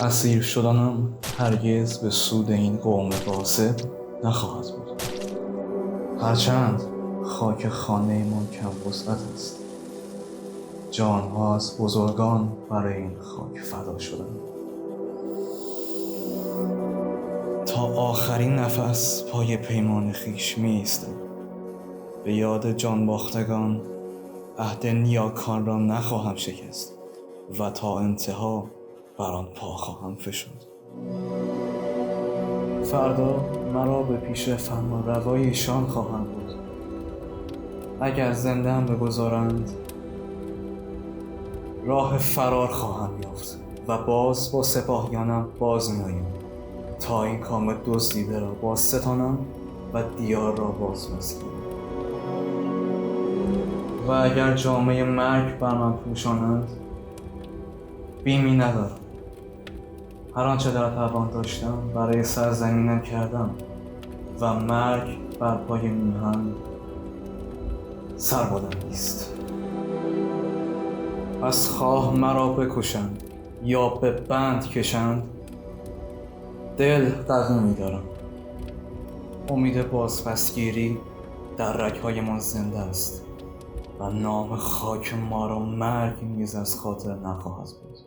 اسیر شدنم هرگز به سود این قوم غاصب نخواهد بود. هرچند خاک خانه ما کم وسعت است، جانها از بزرگان برای این خاک فدا شدند. تا آخرین نفس پای پیمان خویش می ایستم. به یاد جان باختگان عهد نیاکان را نخواهم شکست و تا انتها بر آن پا خواهم فشرد. فردا مرا به پیش فرمانروای ایشان خواهم بود. اگر زنده هم بگذارند راه فرار خواهم یافت و باز با سپاهیانم باز می‌آیم تا این کام دزدیده را باز ستانم و دیار را باز مسکنم. و اگر جامه مرگ بر من پوشانند بیمی ندارم. هر آنچه در توان داشتم برای سرزمینم کردم و مرگ بر پای میهن سربلندی است. پس خواه مرا بکشند یا به بند کشند، دل قوی می‌دارم. امید بازپسگیری در رگ‌های ما زنده است و نام خاک ما را مرگ نیز از خاطر نخواهد بود.